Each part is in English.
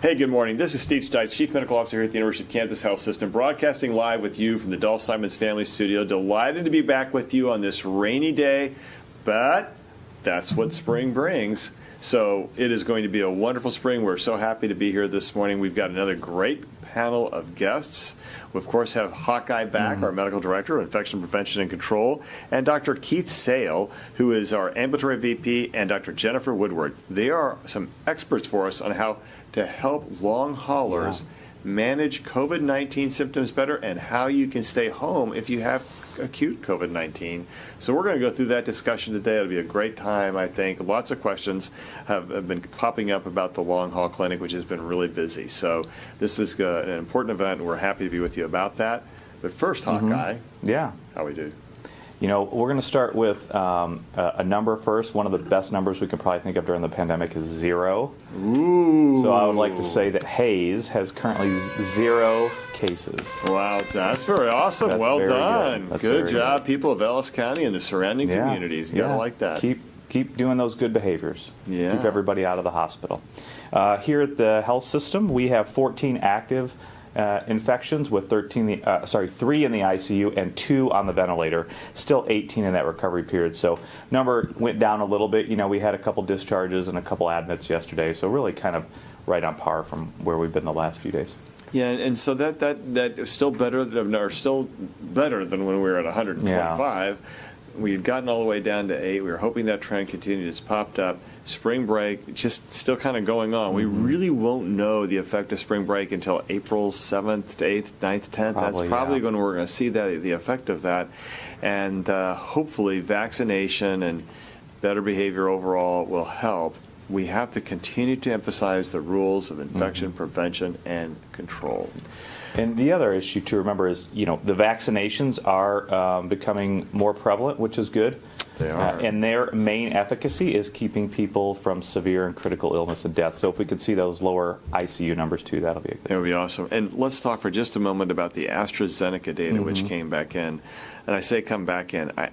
Hey, good morning. This is Steve Stites, Chief Medical Officer here at the University of Kansas Health System, broadcasting live with you from the Dolph Simons Family Studio. Delighted to be back with you on this rainy day, but that's what spring brings. So it is going to be a wonderful spring. We're so happy to be here this morning. We've got another great panel of guests. We, of course, have Hawkeye back, our Medical Director of Infection Prevention and Control, and Dr. Keith Sale, who is our Ambulatory VP, and Dr. Jennifer Woodward. They are some experts for us on how to help long haulers manage COVID-19 symptoms better and how you can stay home if you have acute COVID-19. So we're going to go through that discussion today. It'll be a great time, I think. Lots of questions have been popping up about the long haul clinic, which has been really busy. So this is an important event, and we're happy to be with you about that. But first, Hawkeye, how we do? You know, we're going to start with a number first. One of the best numbers we could probably think of during the pandemic is 0. Ooh. So I would like to say that Hayes has currently 0 cases. Wow, that's very awesome. That's well very done. Good job, good. People of Ellis County and the surrounding communities. You gotta like that. Keep doing those good behaviors. Yeah. Keep everybody out of the hospital. Here at the health system, we have 14 active infections with 3 in the ICU and 2 on the ventilator. Still 18 in that recovery period. So number went down a little bit. You know, we had a couple discharges and a couple admits yesterday. So really kind of right on par from where we've been the last few days. Yeah, and so that is still better than when we were at 125. Yeah. We had gotten all the way down to 8. We were hoping that trend continued. It's popped up. Spring break, just still kind of going on. We really won't know the effect of spring break until April 7th to 8th, 9th, 10th. That's probably when we're going to see the effect of that. And hopefully vaccination and better behavior overall will help. We have to continue to emphasize the rules of infection prevention and control. And the other issue to remember is, you know, the vaccinations are becoming more prevalent, which is good. They are. And their main efficacy is keeping people from severe and critical illness and death. So if we could see those lower ICU numbers too, that'll be a good. That would be awesome. And let's talk for just a moment about the AstraZeneca data, which came back in. And I say come back in. I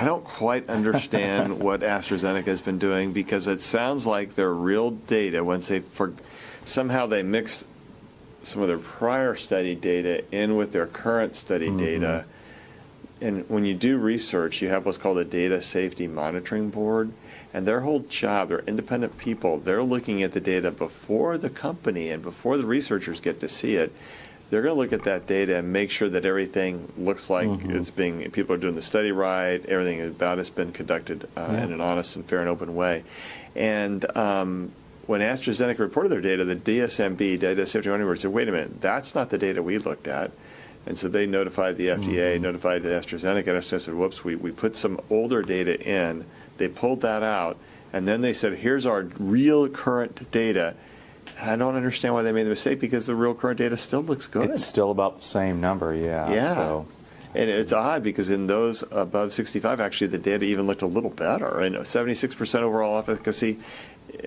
don't quite understand what AstraZeneca has been doing, because it sounds like their real data, somehow they mixed some of their prior study data in with their current study data. And when you do research, you have what's called a Data Safety Monitoring Board. And their whole job, they're independent people. They're looking at the data before the company and before the researchers get to see it. They're going to look at that data and make sure that everything looks like people are doing the study right, everything about it's been conducted in an honest and fair and open way. And when AstraZeneca reported their data, the DSMB, Data Safety Monitoring Board, said, wait a minute, that's not the data we looked at. And so they notified the FDA, notified the AstraZeneca, and AstraZeneca said, whoops, we put some older data in. They pulled that out, and then they said, here's our real current data. And I don't understand why they made the mistake, because the real current data still looks good. It's still about the same number, Yeah. So. And it's odd, because in those above 65, actually, the data even looked a little better. And 76% overall efficacy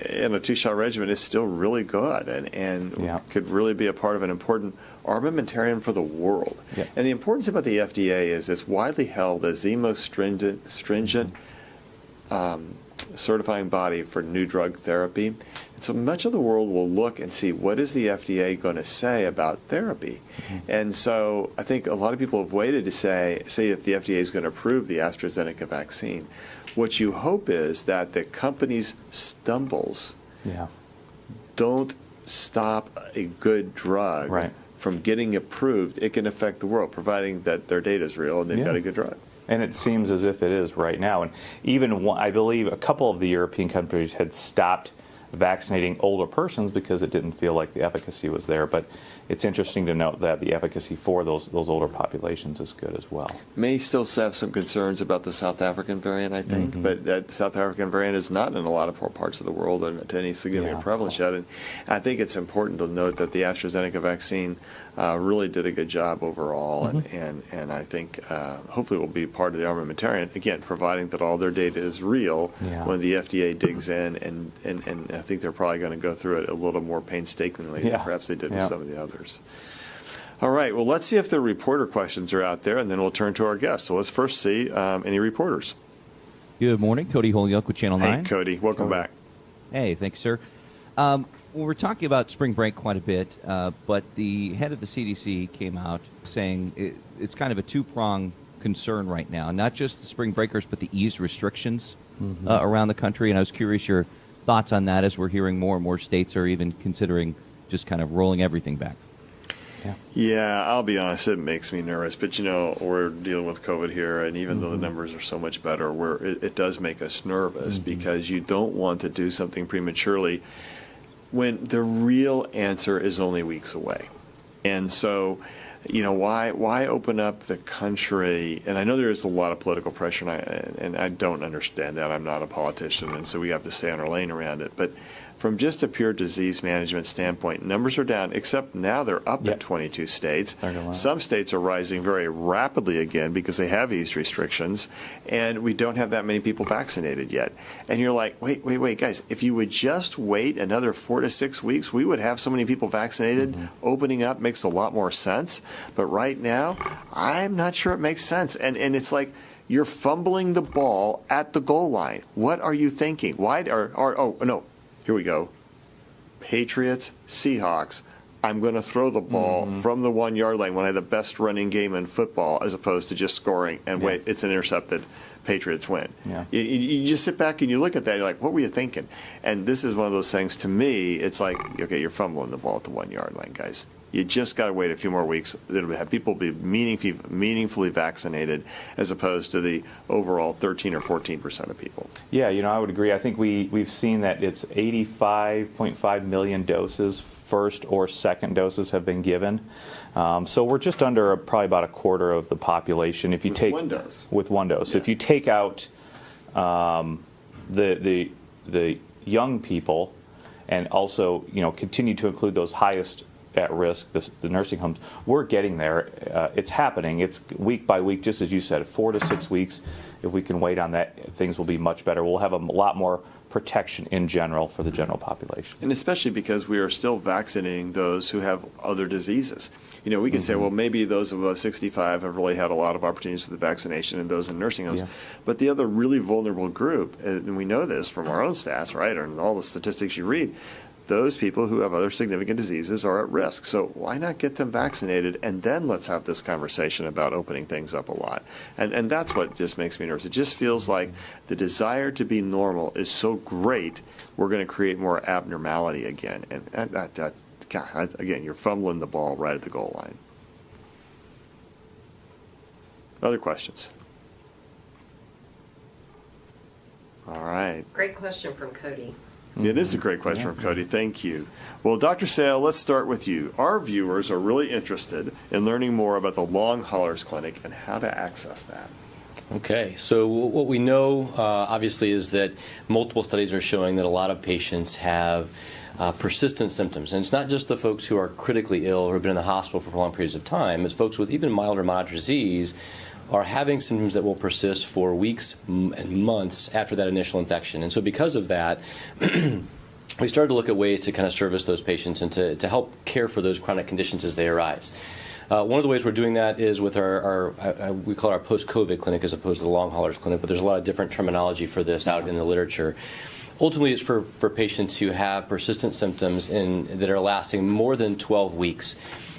in a 2-shot regimen is still really good, and could really be a part of an important armamentarium for the world. Yeah. And the importance about the FDA is it's widely held as the most stringent certifying body for new drug therapy. And so much of the world will look and see, what is the FDA going to say about therapy? And so I think a lot of people have waited to say if the FDA is going to approve the AstraZeneca vaccine. What you hope is that the company's stumbles don't stop a good drug from getting approved. It can affect the world, providing that their data is real and they've got a good drug. And it seems as if it is right now. And even, I believe, a couple of the European countries had stopped vaccinating older persons because it didn't feel like the efficacy was there. But it's interesting to note that the efficacy for those older populations is good as well. May still have some concerns about the South African variant, I think, but that South African variant is not in a lot of parts of the world and to any significant prevalence yet. And I think it's important to note that the AstraZeneca vaccine really did a good job overall, and I think hopefully will be part of the armamentarium, again, providing that all their data is real when the FDA digs in, and I think they're probably going to go through it a little more painstakingly than perhaps they did with some of the others. All right, well, let's see if the reporter questions are out there, and then we'll turn to our guests. So let's first see any reporters. Good morning. Cody Holyoke with Channel 9. Hey, Cody. Welcome back. Hey, thank you, sir. We're talking about spring break quite a bit, but the head of the CDC came out saying it's kind of a two-pronged concern right now, not just the spring breakers, but the eased restrictions around the country. And I was curious your thoughts on that as we're hearing more and more states are even considering just kind of rolling everything back. Yeah, I'll be honest, it makes me nervous. But, we're dealing with COVID here, and even though the numbers are so much better, it does make us nervous because you don't want to do something prematurely when the real answer is only weeks away. And so, why open up the country? And I know there is a lot of political pressure, and I don't understand that. I'm not a politician, and so we have to stay on our lane around it. But from just a pure disease management standpoint, numbers are down, except now they're up in 22 states. Some states are rising very rapidly again because they have eased restrictions, and we don't have that many people vaccinated yet. And you're like, wait, guys, if you would just wait another 4 to 6 weeks, we would have so many people vaccinated. Opening up makes a lot more sense. But right now, I'm not sure it makes sense. And it's like, you're fumbling the ball at the goal line. What are you thinking? Here we go. Patriots, Seahawks. I'm going to throw the ball from the 1 yard line when I have the best running game in football as opposed to just scoring and wait, it's an intercepted. Patriots win. Yeah. You just sit back and you look at that, you're like, what were you thinking? And this is one of those things, to me, it's like, okay, you're fumbling the ball at the 1 yard line, guys. You just got to wait a few more weeks. It'll have people be meaningfully vaccinated as opposed to the overall 13 or 14% of people. Yeah, I would agree. I think we've seen that it's 85.5 million doses, first or second doses have been given. So we're just under probably about a quarter of the population. If you with take one dose. With one dose. Yeah. If you take out the young people and also continue to include those highest at risk, the nursing homes, we're getting there. It's happening. It's week by week, just as you said, 4 to 6 weeks. If we can wait on that, things will be much better. We'll have a lot more protection in general for the general population. And especially because we are still vaccinating those who have other diseases. We can say, well, maybe those above 65 have really had a lot of opportunities for the vaccination and those in nursing homes. Yeah. But the other really vulnerable group, and we know this from our own stats, right, and all the statistics you read, those people who have other significant diseases are at risk. So why not get them vaccinated, and then let's have this conversation about opening things up a lot. And that's what just makes me nervous. It just feels like the desire to be normal is so great, we're going to create more abnormality again. And God, again, you're fumbling the ball right at the goal line. Other questions? All right. Great question from Cody. It is a great question from Cody. Thank you. Well, Dr. Sale, let's start with you. Our viewers are really interested in learning more about the Long Haulers Clinic and how to access that. Okay, so what we know, obviously, is that multiple studies are showing that a lot of patients have persistent symptoms. And it's not just the folks who are critically ill or have been in the hospital for prolonged periods of time. It's folks with even mild or moderate disease are having symptoms that will persist for weeks and months after that initial infection. And so because of that, we started to look at ways to kind of service those patients and to help care for those chronic conditions as they arise. One of the ways we're doing that is with our we call it our post-COVID clinic as opposed to the Long Haulers Clinic, but there's a lot of different terminology for this out in the literature. Ultimately, it's for patients who have persistent symptoms that are lasting more than 12 weeks.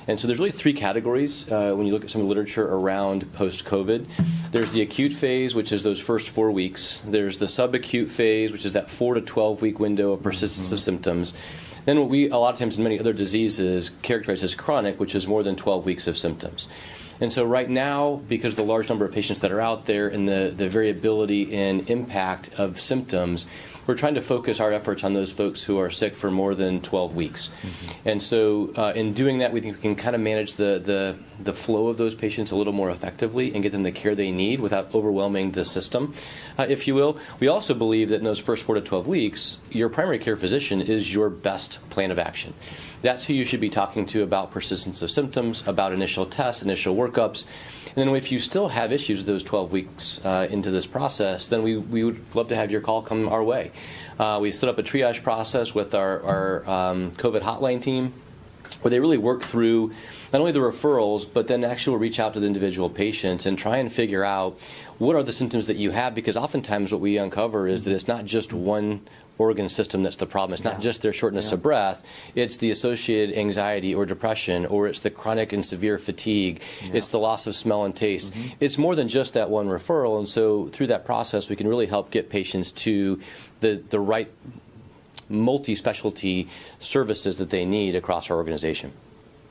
And so there's really three categories when you look at some of the literature around post-COVID. There's the acute phase, which is those first 4 weeks. There's the subacute phase, which is that 4 to 12-week window of persistence of symptoms. Then what we, a lot of times in many other diseases, characterize as chronic, which is more than 12 weeks of symptoms. And so right now, because of the large number of patients that are out there and the variability in impact of symptoms, we're trying to focus our efforts on those folks who are sick for more than 12 weeks. And so in doing that, we think we can kind of manage the flow of those patients a little more effectively and get them the care they need without overwhelming the system, if you will. We also believe that in those first 4 to 12 weeks, your primary care physician is your best plan of action. That's who you should be talking to about persistence of symptoms, about initial tests, initial workups. And then if you still have issues those 12 weeks into this process, then we would love to have your call come our way. We set up a triage process with our COVID hotline team. where they really work through not only the referrals, but then actually reach out to the individual patients and try and figure out what are the symptoms that you have, because oftentimes what we uncover is that it's not just one organ system that's the problem. It's not just their shortness of breath. It's the associated anxiety or depression, or it's the chronic and severe fatigue. It's the loss of smell and taste. It's more than just that one referral, and so through that process we can really help get patients to the right multi-specialty services that they need across our organization.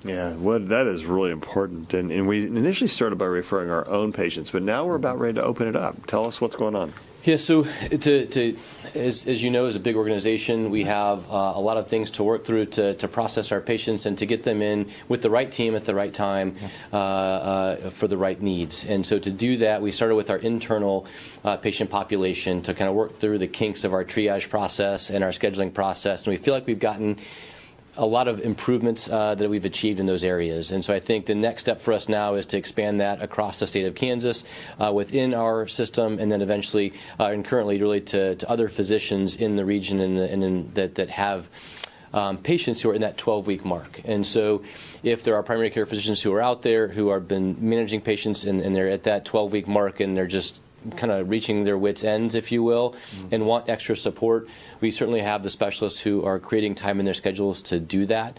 Yeah, that is really important. And we initially started by referring our own patients, but now we're about ready to open it up. Tell us what's going on. Yeah, so as you know, as a big organization, we have a lot of things to work through to process our patients and to get them in with the right team at the right time for the right needs. And so to do that, we started with our internal patient population to kind of work through the kinks of our triage process and our scheduling process. And we feel like we've gotten a lot of improvements that we've achieved in those areas. And so I think the next step for us now is to expand that across the state of Kansas within our system, and then eventually and currently really to other physicians in the region that have patients who are in that 12-week mark. And so if there are primary care physicians who are out there who have been managing patients and they're at that 12-week mark and they're just kind of reaching their wits' ends, if you will, and want extra support, we certainly have the specialists who are creating time in their schedules to do that.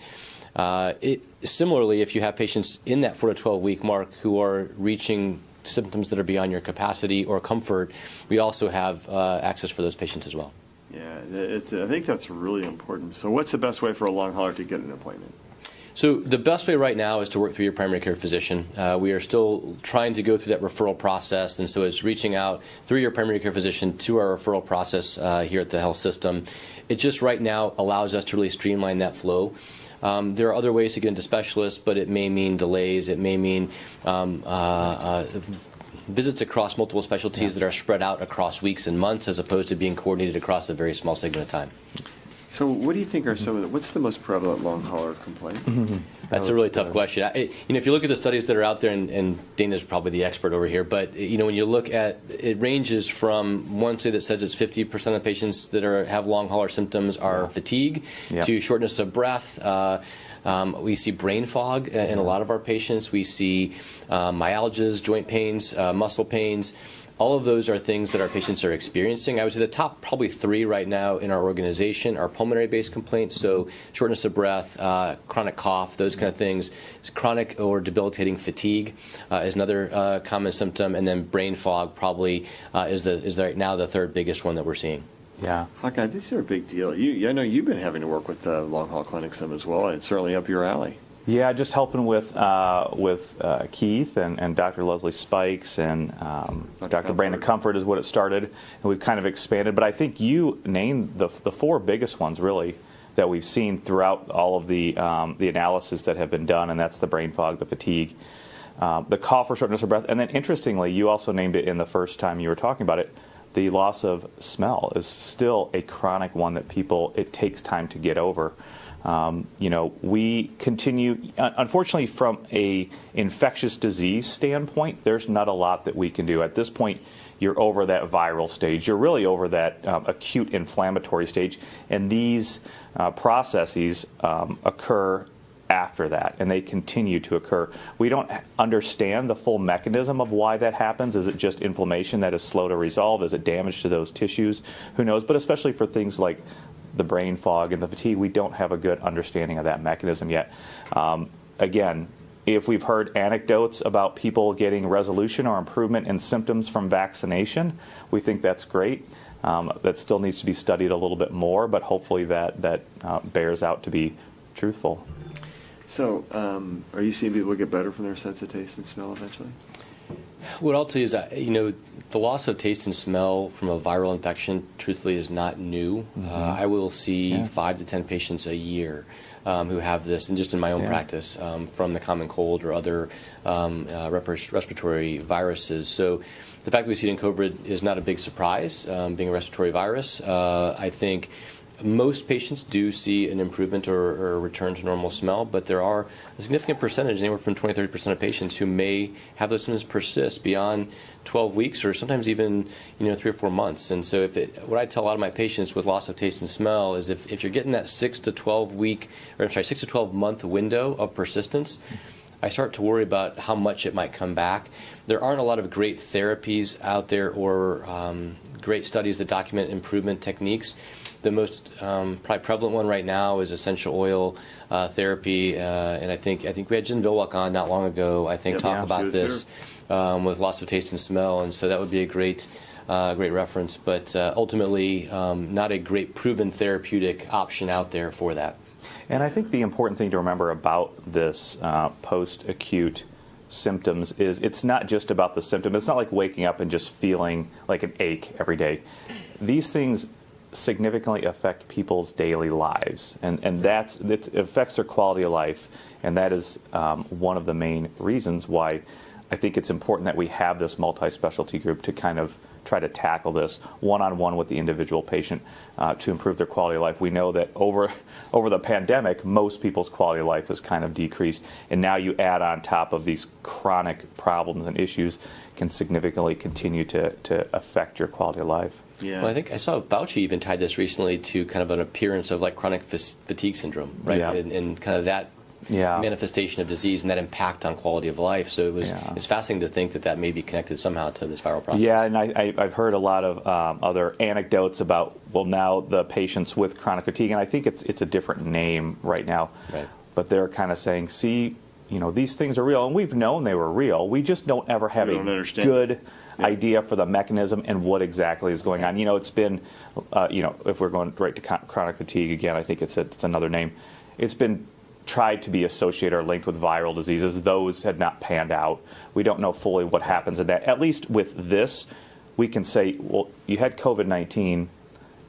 Similarly, if you have patients in that 4 to 12-week mark who are reaching symptoms that are beyond your capacity or comfort, we also have access for those patients as well. Yeah, I think that's really important. So what's the best way for a long hauler to get an appointment? So the best way right now is to work through your primary care physician. We are still trying to go through that referral process, and so it's reaching out through your primary care physician to our referral process here at the health system. It just right now allows us to really streamline that flow. There are other ways to get into specialists, but it may mean delays. It may mean visits across multiple specialties that are spread out across weeks and months, as opposed to being coordinated across a very small segment of time. So what do you think are some of what's the most prevalent long hauler complaint? That's a really tough question. If you look at the studies that are out there, and Dana's probably the expert over here, but when you look at, it ranges from one study that says it's 50% of patients that have long hauler symptoms are fatigue, to shortness of breath. We see brain fog in a lot of our patients. We see myalgias, joint pains, muscle pains. All of those are things that our patients are experiencing. I would say the top probably 3 right now in our organization are pulmonary-based complaints, so shortness of breath, chronic cough, those kind of things. Chronic or debilitating fatigue is another common symptom, and then brain fog probably is right now the 3rd biggest one that we're seeing. Yeah. Hawkeye, these are a big deal. I know you've been having to work with long haul clinics some as well, and it's certainly up your alley. Yeah, just helping with Keith and Dr. Leslie Spikes and Dr. Brandon Comfort is what it started, and we've kind of expanded. But I think you named the 4 biggest ones really that we've seen throughout all of the analysis that have been done, and that's the brain fog, the fatigue, the cough or shortness of breath, and then interestingly, you also named it in the first time you were talking about it. The loss of smell is still a chronic one that it takes time to get over. We continue, unfortunately, from a infectious disease standpoint, there's not a lot that we can do. At this point, you're over that viral stage. You're really over that acute inflammatory stage, and these processes occur after that, and they continue to occur. We don't understand the full mechanism of why that happens. Is it just inflammation that is slow to resolve? Is it damage to those tissues? Who knows? But especially for things like the brain fog and the fatigue, we don't have a good understanding of that mechanism yet. Again, if we've heard anecdotes about people getting resolution or improvement in symptoms from vaccination, we think that's great. That still needs to be studied a little bit more, but hopefully that bears out to be truthful. So, are you seeing people get better from their sense of taste and smell eventually? What I'll tell you is that, the loss of taste and smell from a viral infection, truthfully, is not new. I will see 5 to 10 patients a year who have this, and just in my own practice, from the common cold or other respiratory viruses. So the fact that we see it in COVID is not a big surprise, being a respiratory virus. I think most patients do see an improvement or a return to normal smell, but there are a significant percentage, anywhere from 20-30% of patients, who may have those symptoms persist beyond 12 weeks or sometimes even 3 or 4 months. And so what I tell a lot of my patients with loss of taste and smell is if you're getting that 6 to 12 month window of persistence, I start to worry about how much it might come back. There aren't a lot of great therapies out there or great studies that document improvement techniques. The most probably prevalent one right now is essential oil therapy, and I think we had Jen Vilwalk on not long ago, talk about this with loss of taste and smell, and so that would be a great reference, but ultimately not a great proven therapeutic option out there for that. And I think the important thing to remember about this post-acute symptoms is it's not just about the symptom. It's not like waking up and just feeling like an ache every day. These things significantly affect people's daily lives, and it affects their quality of life, and that is one of the main reasons why I think it's important that we have this multi-specialty group to kind of try to tackle this one-on-one with the individual patient to improve their quality of life. We know that over the pandemic, most people's quality of life has kind of decreased, and now you add on top of these chronic problems and issues can significantly continue to affect your quality of life. Yeah. Well, I think I saw Fauci even tied this recently to kind of an appearance of like chronic fatigue syndrome, right? Yeah. And kind of that manifestation of disease and that impact on quality of life. So it's fascinating to think that may be connected somehow to this viral process. Yeah, and I've heard a lot of other anecdotes about, now the patients with chronic fatigue, and I think it's a different name right now. Right. But they're kind of saying, see, these things are real, and we've known they were real. We just don't ever have a good idea for the mechanism and what exactly is going on. It's been, if we're going right to chronic fatigue again, I think it's another name. It's been tried to be associated or linked with viral diseases. Those had not panned out. We don't know fully what happens in that. At least with this, we can say, well, you had COVID-19,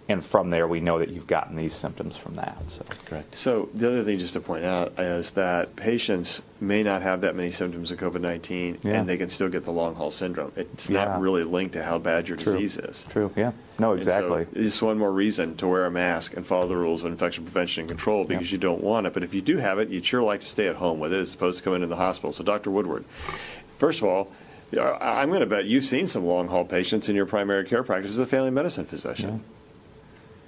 and from there we know that you've gotten these symptoms from that. So. Correct. So the other thing just to point out is that patients may not have that many symptoms of COVID-19 and they can still get the long haul syndrome. It's not really linked to how bad your disease is. True, yeah. No, exactly. And so it's one more reason to wear a mask and follow the rules of infection prevention and control because you don't want it. But if you do have it, you'd sure like to stay at home with it as opposed to coming into the hospital. So Dr. Woodward, first of all, I'm going to bet you've seen some long haul patients in your primary care practice as a family medicine physician. Yeah.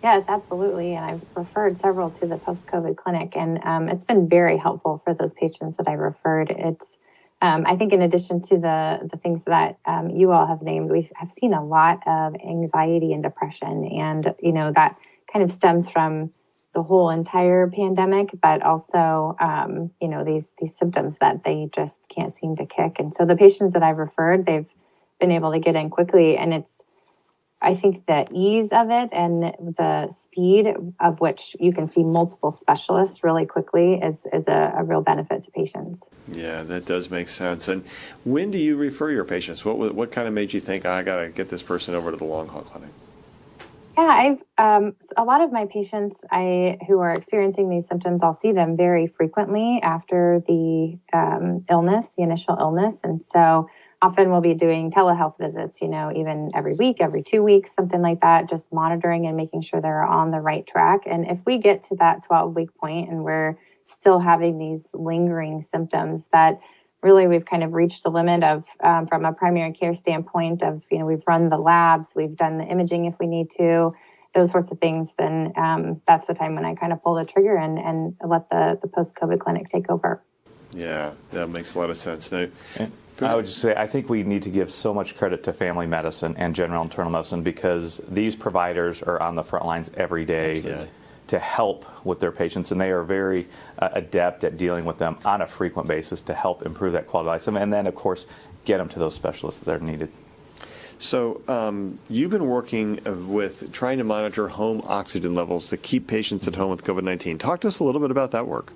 Yes, absolutely. And I've referred several to the post-COVID clinic, and it's been very helpful for those patients that I've referred. It's, I think in addition to the things that you all have named, we have seen a lot of anxiety and depression, and, that kind of stems from the whole entire pandemic, but also, these symptoms that they just can't seem to kick. And so the patients that I've referred, they've been able to get in quickly, and I think the ease of it and the speed of which you can see multiple specialists really quickly is a real benefit to patients. Yeah, that does make sense. And when do you refer your patients? What kind of made you think, I got to get this person over to the long haul clinic? Yeah, a lot of my patients who are experiencing these symptoms, I'll see them very frequently after the initial illness. And so often we'll be doing telehealth visits, even every week, every 2 weeks, something like that, just monitoring and making sure they're on the right track. And if we get to that 12-week point and we're still having these lingering symptoms, that really we've kind of reached the limit of, from a primary care standpoint of, we've run the labs, we've done the imaging if we need to, those sorts of things, then that's the time when I kind of pull the trigger and let the post-COVID clinic take over. Yeah, that makes a lot of sense. Now, I would just say I think we need to give so much credit to family medicine and general internal medicine because these providers are on the front lines every day to help with their patients, and they are very adept at dealing with them on a frequent basis to help improve that quality of life, and then, of course, get them to those specialists that are needed. So you've been working with trying to monitor home oxygen levels to keep patients at home with COVID-19. Talk to us a little bit about that work.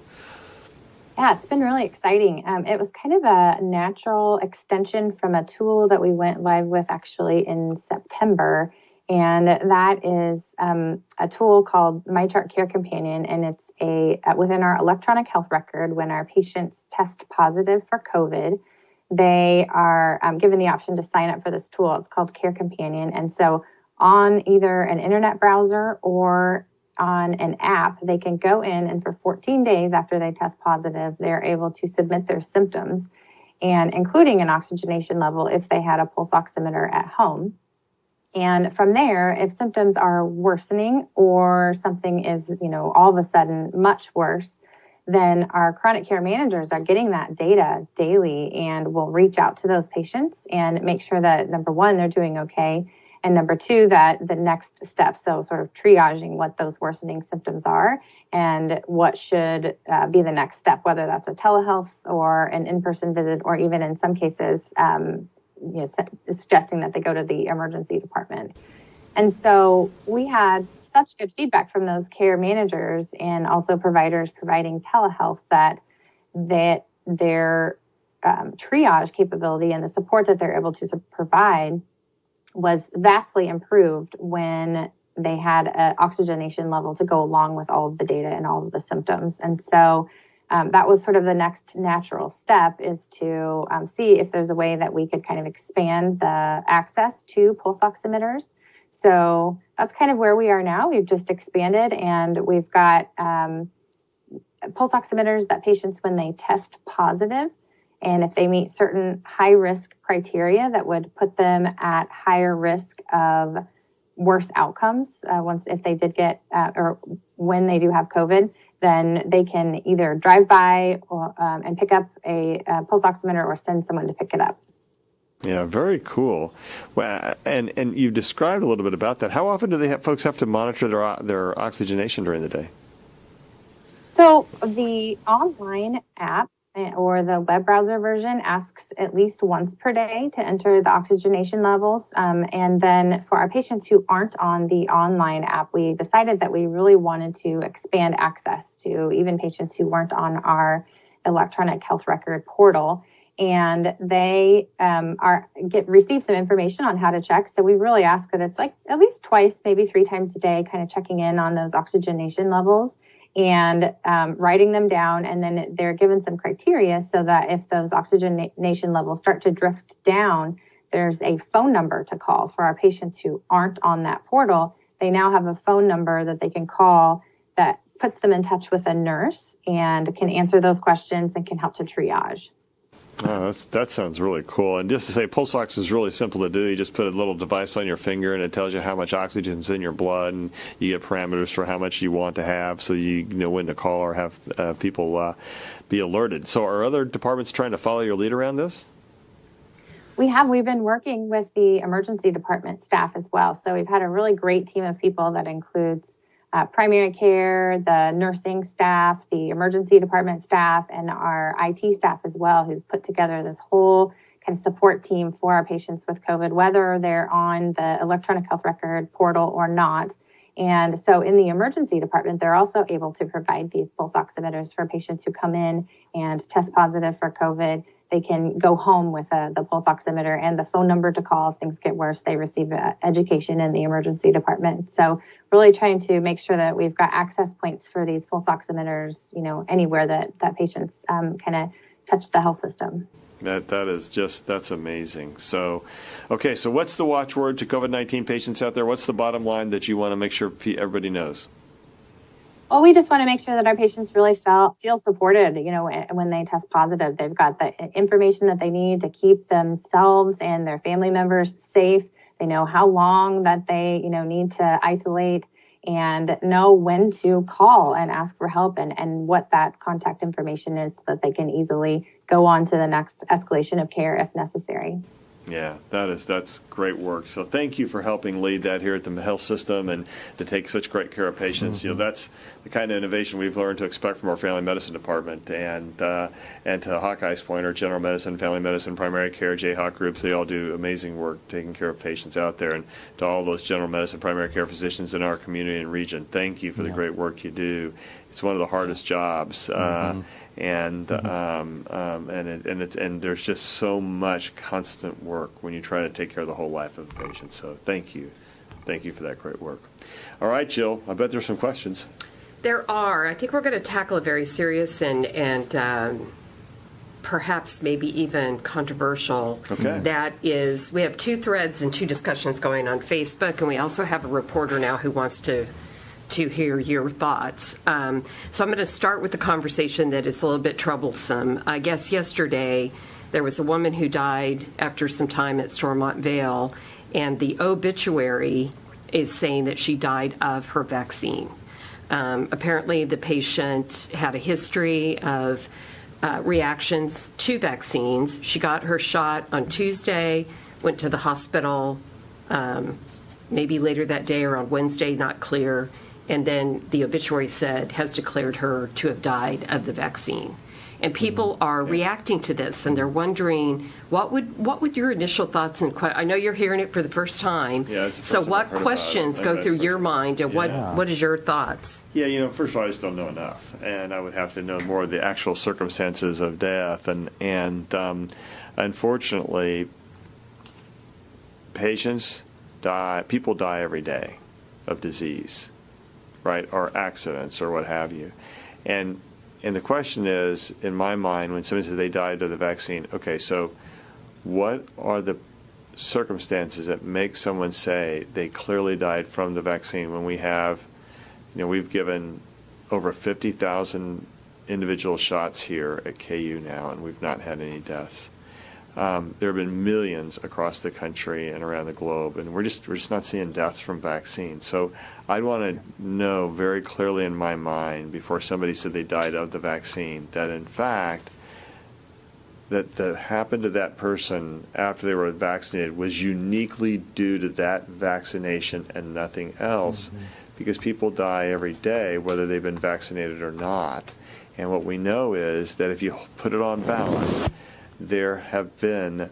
Yeah, it's been really exciting. It was kind of a natural extension from a tool that we went live with actually in September. And that is a tool called MyChart Care Companion. And it's within our electronic health record, when our patients test positive for COVID, they are given the option to sign up for this tool. It's called Care Companion. And so on either an internet browser or on an app, they can go in and for 14 days after they test positive, they're able to submit their symptoms, and including an oxygenation level if they had a pulse oximeter at home. And from there, if symptoms are worsening or something is, all of a sudden much worse, then our chronic care managers are getting that data daily and will reach out to those patients and make sure that, number one, they're doing okay, and number two, that the next step, so sort of triaging what those worsening symptoms are and what should be the next step, whether that's a telehealth or an in-person visit, or even in some cases, suggesting that they go to the emergency department. And so we had such good feedback from those care managers and also providers providing telehealth that their triage capability and the support that they're able to provide was vastly improved when they had an oxygenation level to go along with all of the data and all of the symptoms. And so that was sort of the next natural step, is to see if there's a way that we could kind of expand the access to pulse oximeters. So that's kind of where we are now. We've just expanded, and we've got pulse oximeters that patients, when they test positive, and if they meet certain high-risk criteria that would put them at higher risk of worse outcomes if they did get, or when they do have COVID, then they can either drive by or, and pick up a pulse oximeter or send someone to pick it up. Yeah, very cool. Well, and you described a little bit about that. How often do folks have to monitor their oxygenation during the day? So the online app or the web browser version asks at least once per day to enter the oxygenation levels. And then for our patients who aren't on the online app, we decided that we really wanted to expand access to even patients who weren't on our electronic health record portal. And they receive some information on how to check. So we really ask that it's like at least twice, maybe 3 times a day, kind of checking in on those oxygenation levels and writing them down. And then they're given some criteria so that if those oxygenation levels start to drift down, there's a phone number to call. For our patients who aren't on that portal, they now have a phone number that they can call that puts them in touch with a nurse and can answer those questions and can help to triage. Oh, that sounds really cool. And just to say, pulse ox is really simple to do. You just put a little device on your finger, and it tells you how much oxygen's in your blood, and you get parameters for how much you want to have, so you know when to call or have people be alerted. So are other departments trying to follow your lead around this? We've been working with the emergency department staff as well. So we've had a really great team of people that includes primary care, the nursing staff, the emergency department staff, and our IT staff as well, who's put together this whole kind of support team for our patients with COVID, whether they're on the electronic health record portal or not. And so in the emergency department, they're also able to provide these pulse oximeters for patients who come in and test positive for COVID. They can go home with the pulse oximeter and the phone number to call if things get worse. They receive education in the emergency department. So really trying to make sure that we've got access points for these pulse oximeters, anywhere that patients kind of touch the health system. That's amazing. So, okay, so what's the watchword to COVID-19 patients out there? What's the bottom line that you want to make sure everybody knows? Well, we just want to make sure that our patients really feel supported, when they test positive. They've got the information that they need to keep themselves and their family members safe. They know how long that they, need to isolate, and know when to call and ask for help, and what that contact information is, so that they can easily go on to the next escalation of care if necessary. Yeah, that's great work. So thank you for helping lead that here at the health system and to take such great care of patients. Mm-hmm. That's the kind of innovation we've learned to expect from our family medicine department, and to Hawkeye's point, our general medicine, family medicine, primary care, Jayhawk groups. They all do amazing work taking care of patients out there, and to all those general medicine, primary care physicians in our community and region, thank you for the great work you do. It's one of the hardest jobs, and there's just so much constant work when you try to take care of the whole life of a patient. So thank you for that great work. All right, Jill, I bet there's some questions. There are. I think we're going to tackle a very serious and perhaps maybe even controversial. Okay. That is, we have 2 threads and 2 discussions going on Facebook, and we also have a reporter now who wants to to hear your thoughts. So I'm going to start with the conversation that is a little bit troublesome. I guess yesterday there was a woman who died after some time at Stormont Vale, and the obituary is saying that she died of her vaccine. Apparently, the patient had a history of reactions to vaccines. She got her shot on Tuesday, went to the hospital maybe later that day or on Wednesday, not clear, and then the obituary said has declared her to have died of the vaccine. And people are reacting to this, and they're wondering, what would your initial thoughts and I know you're hearing it for the first time. Yeah, it's the so first what I've heard questions about it. go through your mind, and Yeah. what is your thoughts? Yeah, first of all, I just don't know enough, and I would have to know more of the actual circumstances of death, and unfortunately, patients die, people die every day of disease, right, or accidents or what have you, and the question is, in my mind, when somebody says they died of the vaccine, okay, so what are the circumstances that make someone say they clearly died from the vaccine when we have, we've given over 50,000 individual shots here at KU now, and we've not had any deaths. There have been millions across the country and around the globe, and we're just not seeing deaths from vaccines. So I'd want to know very clearly in my mind before somebody said they died of the vaccine that in fact that happened to that person after they were vaccinated was uniquely due to that vaccination and nothing else, because people die every day whether they've been vaccinated or not. And what we know is that if you put it on balance, there have been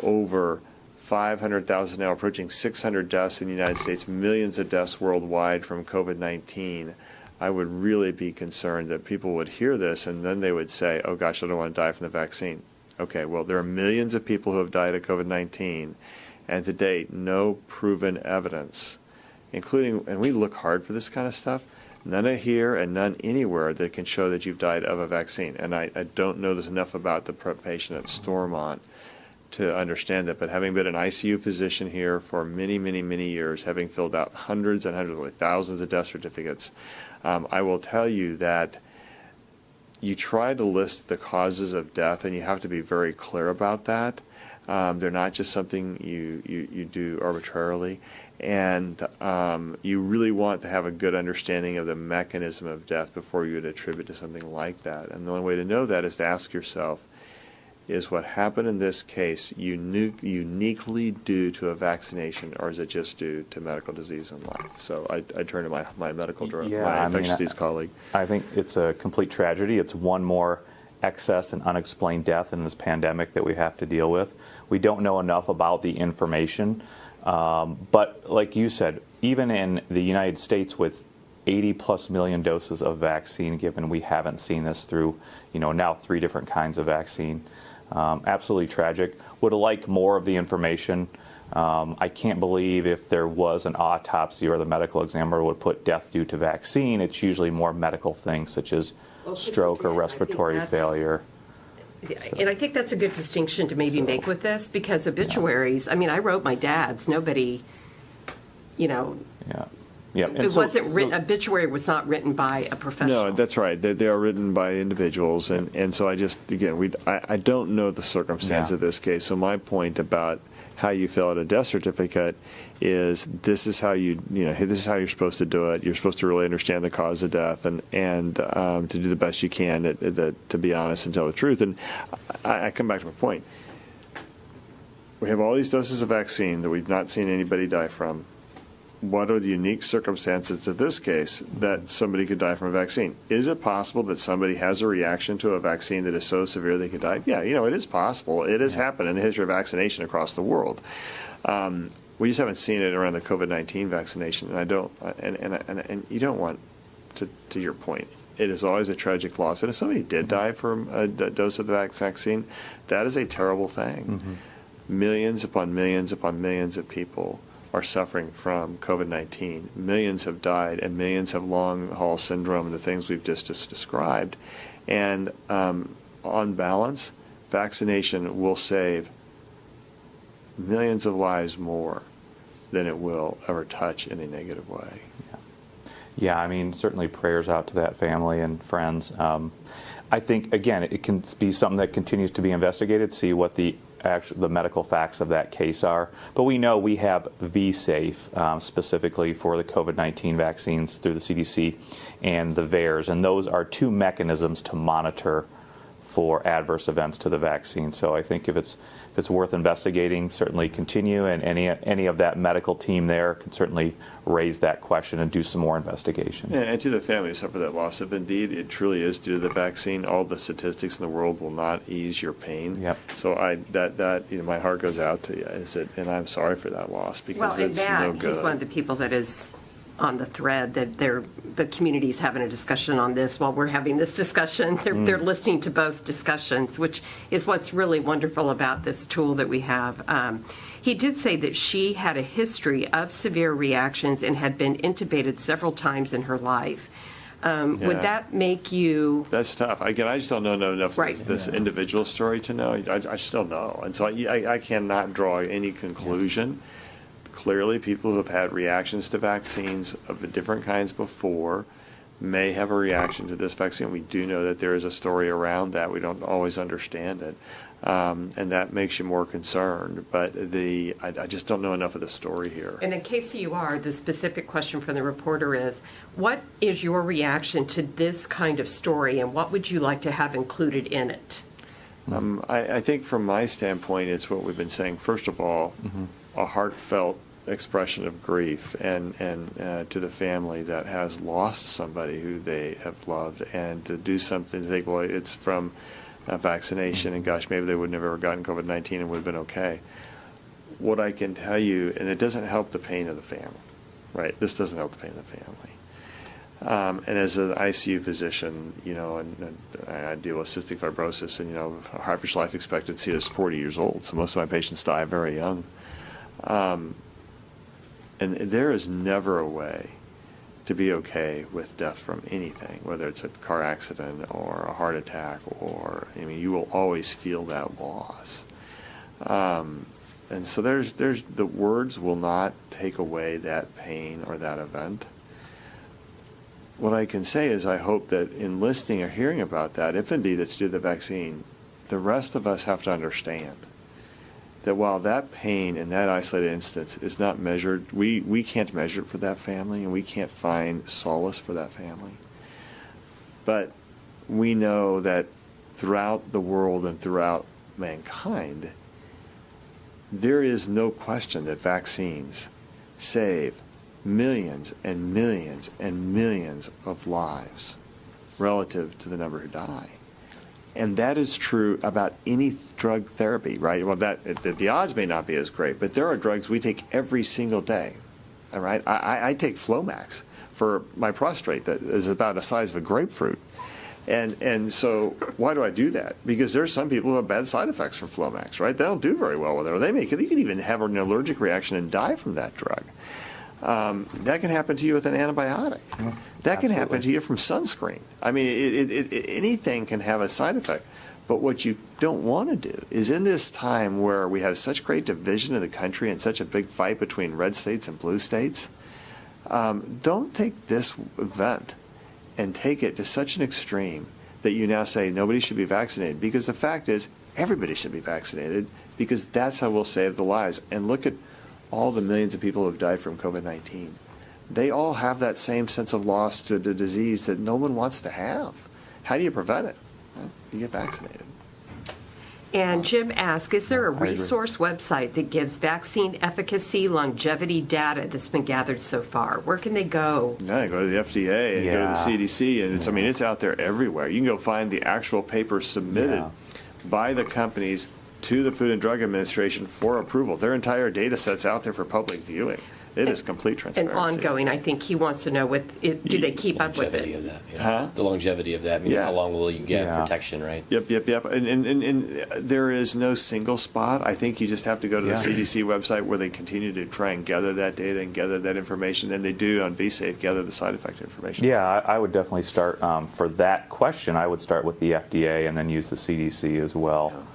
over 500,000, now approaching 600 deaths in the United States, millions of deaths worldwide from COVID-19. I would really be concerned that people would hear this and then they would say, oh gosh, I don't want to die from the vaccine. Okay, well, there are millions of people who have died of COVID-19, and to date, no proven evidence, including, and we look hard for this kind of stuff, none here and none anywhere that can show that you've died of a vaccine. And I don't know this enough about the patient at Stormont to understand that, but having been an ICU physician here for many, many, many years, having filled out hundreds and hundreds, thousands of death certificates, I will tell you that you try to list the causes of death, and you have to be very clear about that. They're not just something you do arbitrarily. And you really want to have a good understanding of the mechanism of death before you would attribute to something like that. And the only way to know that is to ask yourself, is what happened in this case uniquely due to a vaccination, or is it just due to medical disease in life? So I turn to my medical director, my infectious disease colleague. I think it's a complete tragedy. It's one more excess and unexplained death in this pandemic that we have to deal with. We don't know enough about the information. But like you said, even in the United States with 80 plus million doses of vaccine given, we haven't seen this through, now 3 different kinds of vaccine. Absolutely tragic. Would like more of the information. I can't believe if there was an autopsy or the medical examiner would put death due to vaccine. It's usually more medical things such as stroke or respiratory failure. And I think that's a good distinction to maybe make with this, because obituaries, I mean, I wrote my dad's. Nobody, Yeah. And it wasn't written, obituary was not written by a professional. No, that's right. They are written by individuals. And so I just, again, I don't know the circumstance of this case. So my point about how you fill out a death certificate is this is how this is how you're supposed to do it. You're supposed to really understand the cause of death and to do the best you can to be honest and tell the truth. And I come back to my point. We have all these doses of vaccine that we've not seen anybody die from. What are the unique circumstances of this case that somebody could die from a vaccine? Is it possible that somebody has a reaction to a vaccine that is so severe they could die? Yeah, it is possible. It has happened in the history of vaccination across the world. We just haven't seen it around the COVID-19 vaccination, and I don't. And you don't want to your point. It is always a tragic loss. And if somebody did die from a dose of the vaccine, that is a terrible thing. Mm-hmm. Millions upon millions upon millions of people are suffering from COVID-19. Millions have died, and millions have long-haul syndrome, the things we've just described. And on balance, vaccination will save millions of lives more than it will ever touch in a negative way. Yeah, I mean, certainly prayers out to that family and friends. I think, again, it can be something that continues to be investigated, see what the medical facts of that case are. But we know we have V-Safe specifically for the COVID-19 vaccines through the CDC and the VAERS, and those are two mechanisms to monitor for adverse events to the vaccine. So I think if it's worth investigating, certainly continue, and any of that medical team there can certainly raise that question and do some more investigation. And to the family who suffer that loss, if indeed it truly is due to the vaccine, all the statistics in the world will not ease your pain. Yep. So my heart goes out to you, and I'm sorry for that loss, because it's no good. He's one of the people that is on the thread that the community's having a discussion on this while we're having this discussion. They're listening to both discussions, which is what's really wonderful about this tool that we have. He did say that she had a history of severe reactions and had been intubated several times in her life. Would that make you... That's tough. Again, I just don't know enough right. of this individual story to know. I just don't know. And so I cannot draw any conclusion. Yeah. Clearly, people who have had reactions to vaccines of different kinds before may have a reaction to this vaccine. We do know that there is a story around that. We don't always understand it. And that makes you more concerned. But I just don't know enough of the story here. And in KCUR, the specific question from the reporter is, what is your reaction to this kind of story, and what would you like to have included in it? I think from my standpoint, it's what we've been saying. First of all, a heartfelt expression of grief and to the family that has lost somebody who they have loved, and to do something to think, well, it's from vaccination, and gosh, maybe they would have never gotten COVID-19 and would have been okay. What I can tell you, and it doesn't help the pain of the family, right? This doesn't help the pain of the family. And as an ICU physician, and I deal with cystic fibrosis, and average life expectancy is 40 years old, so most of my patients die very young. And there is never a way to be okay with death from anything, whether it's a car accident or a heart attack, you will always feel that loss. And so there's the words will not take away that pain or that event. What I can say is I hope that in listening or hearing about that, if indeed it's due to the vaccine, the rest of us have to understand that while that pain in that isolated instance is not measured, we can't measure it for that family, and we can't find solace for that family. But we know that throughout the world and throughout mankind, there is no question that vaccines save millions and millions and millions of lives relative to the number who die. And that is true about any drug therapy, right? Well, the odds may not be as great, but there are drugs we take every single day, all right? I take Flomax for my prostate that is about the size of a grapefruit. And so why do I do that? Because there's some people who have bad side effects from Flomax, right? They don't do very well with it. Or you can even have an allergic reaction and die from that drug. That can happen to you with an antibiotic. That can happen to you from sunscreen. I mean, anything can have a side effect. But what you don't want to do is, in this time where we have such great division in the country and such a big fight between red states and blue states, don't take this event and take it to such an extreme that you now say nobody should be vaccinated. Because the fact is, everybody should be vaccinated, because that's how we'll save the lives. And look at all the millions of people who have died from COVID-19. They all have that same sense of loss to the disease that no one wants to have. How do you prevent it? Well, you get vaccinated. And Jim asked, is there a resource website that gives vaccine efficacy longevity data that's been gathered so far? Where can they go? Yeah, go to the FDA and go to the CDC, and it's out there everywhere. You can go find the actual papers submitted by the companies to the Food and Drug Administration for approval. Their entire data set's out there for public viewing. It is complete transparency. And ongoing, I think he wants to know, do they keep up with it? Of that, The longevity of that. I mean, how long will you get protection, right? Yep. And there is no single spot. I think you just have to go to the CDC website, where they continue to try and gather that data and gather that information. And they do on V-Safe gather the side effect information. Yeah, I would definitely start, for that question, I would start with the FDA and then use the CDC as well.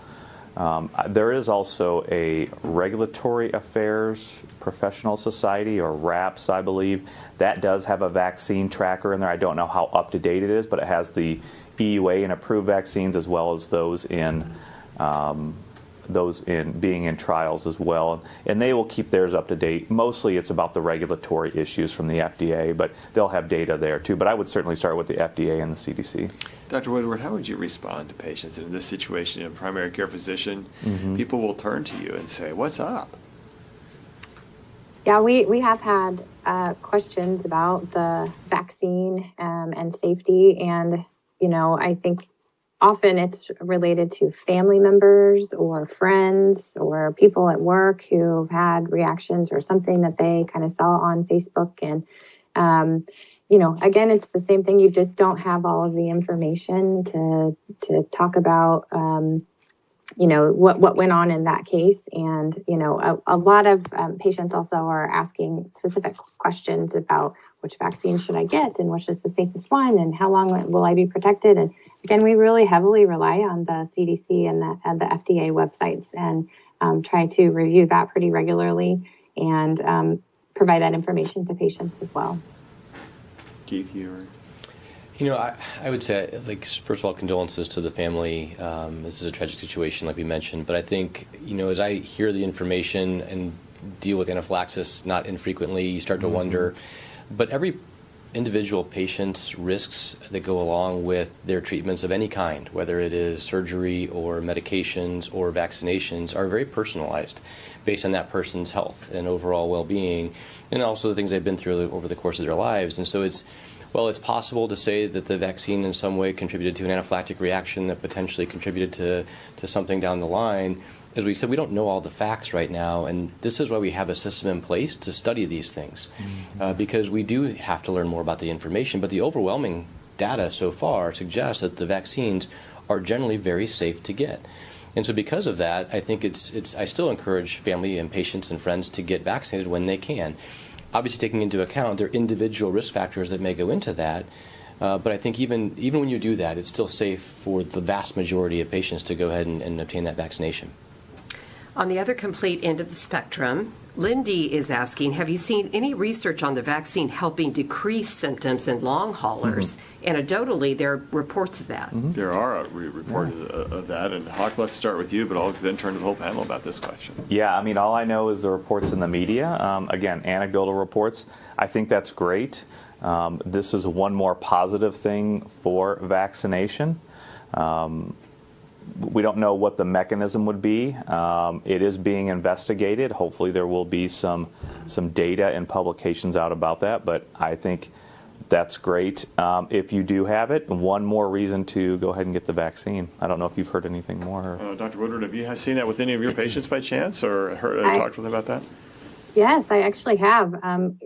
There is also a Regulatory Affairs Professional Society, or RAPS, I believe. That does have a vaccine tracker in there. I don't know how up to date it is, but it has the EUA and approved vaccines, as well as those in being in trials as well. And they will keep theirs up to date. Mostly it's about the regulatory issues from the FDA, but they'll have data there too. But I would certainly start with the FDA and the CDC. Dr. Woodward, how would you respond to patients in this situation? A primary care physician, people will turn to you and say, what's up? Yeah, we have had questions about the vaccine and safety. And, I think often it's related to family members or friends or people at work who've had reactions or something that they kind of saw on Facebook. And, again, it's the same thing. You just don't have all of the information to talk about, what went on in that case. And, a lot of patients also are asking specific questions about which vaccine should I get and which is the safest one and how long will I be protected. And again, we really heavily rely on the CDC and the FDA websites and try to review that pretty regularly and provide that information to patients as well. Keith, you I would say, first of all, condolences to the family. This is a tragic situation, like we mentioned. But I think, as I hear the information and deal with anaphylaxis not infrequently, you start to wonder. But every individual patient's risks that go along with their treatments of any kind, whether it is surgery or medications or vaccinations, are very personalized based on that person's health and overall well-being, and also the things they've been through over the course of their lives. And so it's possible to say that the vaccine in some way contributed to an anaphylactic reaction that potentially contributed to something down the line. As we said, we don't know all the facts right now, and this is why we have a system in place to study these things, because we do have to learn more about the information. But the overwhelming data so far suggests that the vaccines are generally very safe to get. And so because of that, I think I still encourage family and patients and friends to get vaccinated when they can. Obviously taking into account their individual risk factors that may go into that. But I think even when you do that, it's still safe for the vast majority of patients to go ahead and obtain that vaccination. On the other complete end of the spectrum, Lindy is asking, have you seen any research on the vaccine helping decrease symptoms in long haulers? Anecdotally, there are reports of that. There are reports of that. And Hawk, let's start with you, but I'll then turn to the whole panel about this question. Yeah, all I know is the reports in the media. Again, anecdotal reports. I think that's great. This is one more positive thing for vaccination. We don't know what the mechanism would be. It is being investigated. Hopefully there will be some data and publications out about that, but I think that's great. If you do have it, one more reason to go ahead and get the vaccine. I don't know if you've heard anything more. Dr. Woodward, have you seen that with any of your patients by chance, or talked with them about that? Yes, I actually have.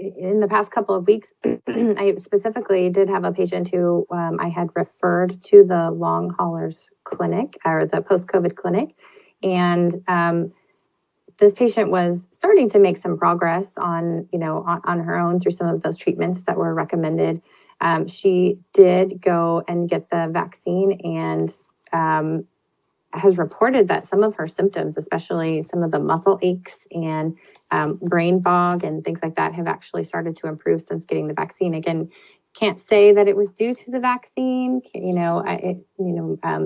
In the past couple of weeks, I specifically did have a patient who I had referred to the long haulers clinic or the post-COVID clinic. And this patient was starting to make some progress on her own through some of those treatments that were recommended. She did go and get the vaccine and has reported that some of her symptoms, especially some of the muscle aches and brain fog and things like that, have actually started to improve since getting the vaccine. Again, can't say that it was due to the vaccine.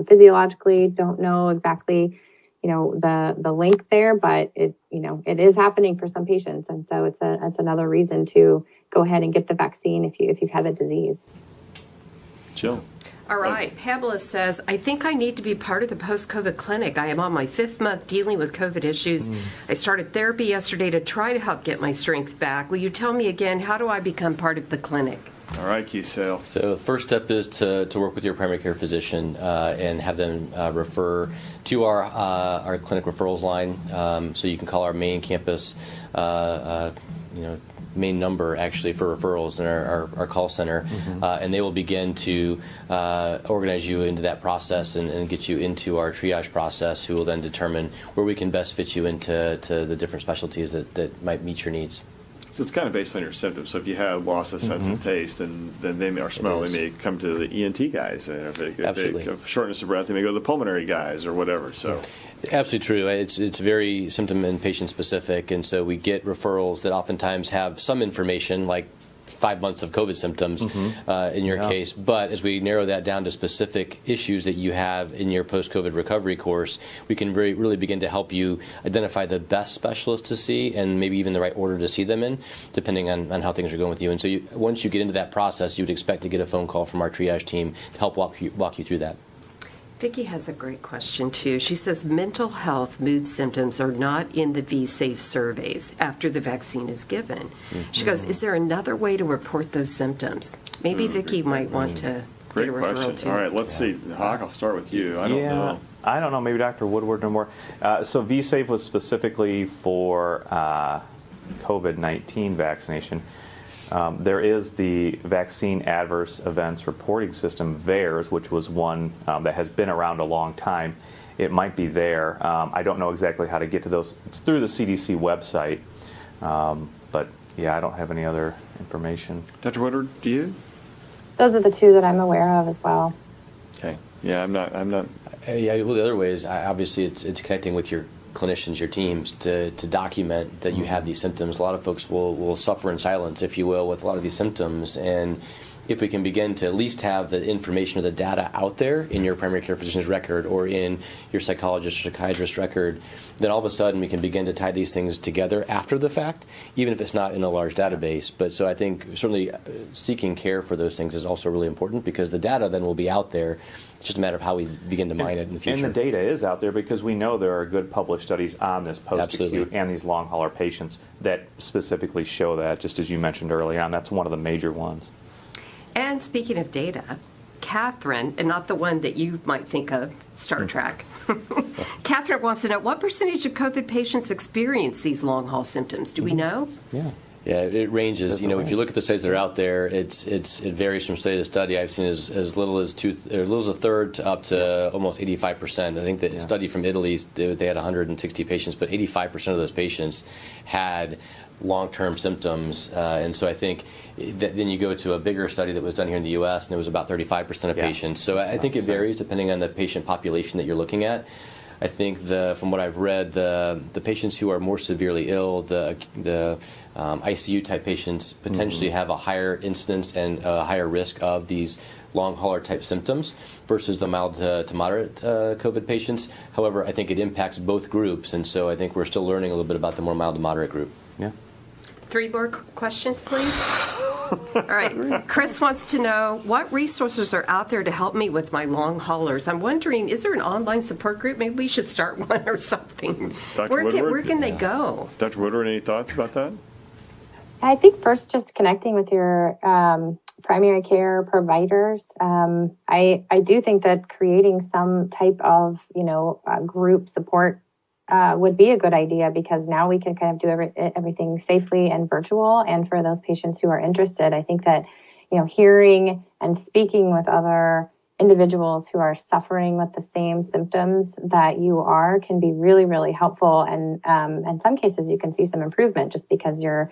Physiologically, don't know exactly, the link there, but it is happening for some patients, and so it's another reason to go ahead and get the vaccine if you've had the disease. Jill. All right. Pamela says, I think I need to be part of the post-COVID clinic. I am on my 5th month dealing with COVID issues. I started therapy yesterday to try to help get my strength back. Will you tell me again, how do I become part of the clinic? All right, Keith Sale. So the first step is to work with your primary care physician and have them refer to our clinic referrals line. So you can call our main campus main number actually for referrals in our call center, and they will begin to organize you into that process and get you into our triage process, who will then determine where we can best fit you into the different specialties that might meet your needs. So it's kind of based on your symptoms. So if you have loss of sense of taste, then they may, or smell, they may come to the ENT guys. And if they have shortness of breath, they may go to the pulmonary guys or whatever. So. Absolutely true. It's very symptom and patient specific, and so we get referrals that oftentimes have some information, like 5 months of COVID symptoms in your case. But as we narrow that down to specific issues that you have in your post-COVID recovery course, we can really begin to help you identify the best specialists to see and maybe even the right order to see them in, depending on how things are going with you. And so once you get into that process, you would expect to get a phone call from our triage team to help walk you through that. Vicki has a great question, too. She says mental health mood symptoms are not in the VSafe surveys after the vaccine is given. She goes, is there another way to report those symptoms? Maybe Vicki might want to get a referral, question. too. All right, let's see. Hawk, I'll start with you. I don't know. I don't know. Maybe Dr. Woodward no more. So VSafe was specifically for COVID-19 vaccination. There is the Vaccine Adverse Events Reporting System, VAERS, which was one that has been around a long time. It might be there. I don't know exactly how to get to those. It's through the CDC website. But, yeah, I don't have any other information. Dr. Woodward, do you? Those are the two that I'm aware of as well. Okay. Yeah, I'm not. Yeah, well, the other way is obviously it's connecting with your clinicians, your teams, to document that you have these symptoms. A lot of folks will suffer in silence, if you will, with a lot of these symptoms. And if we can begin to at least have the information or the data out there in your primary care physician's record or in your psychologist or psychiatrist record, then all of a sudden we can begin to tie these things together after the fact, even if it's not in a large database. But so I think certainly seeking care for those things is also really important because the data then will be out there. It's just a matter of how we begin to mine it in the future. And the data is out there because we know there are good published studies on this post-acute and these long hauler patients that specifically show that, just as you mentioned early on. That's one of the major ones. And speaking of data, Catherine, and not the one that you might think of, Star Trek, Catherine wants to know, what percentage of COVID patients experience these long-haul symptoms? Do we know? Yeah, it ranges. If you look at the studies that are out there, it varies from study to study. I've seen as little as a third to up to almost 85%. I think the study from Italy, they had 160 patients, but 85% of those patients had long-term symptoms, and so I think that then you go to a bigger study that was done here in the U.S. and it was about 35% of patients. So I think it varies depending on the patient population that you're looking at. I think from what I've read, the patients who are more severely ill, the ICU type patients potentially have a higher incidence and a higher risk of these long hauler type symptoms versus the mild to moderate COVID patients. However, I think it impacts both groups, and so I think we're still learning a little bit about the more mild to moderate group. Yeah. 3 more questions, please. All right. Chris wants to know, what resources are out there to help me with my long haulers? I'm wondering, is there an online support group? Maybe we should start one or something. Where can they go? Dr. Woodward, any thoughts about that? I think first just connecting with your primary care providers. I do think that creating some type of, group support would be a good idea because now we can kind of do everything safely and virtual. And for those patients who are interested, I think that, hearing and speaking with other individuals who are suffering with the same symptoms that you are can be really, really helpful. And in some cases, you can see some improvement just because your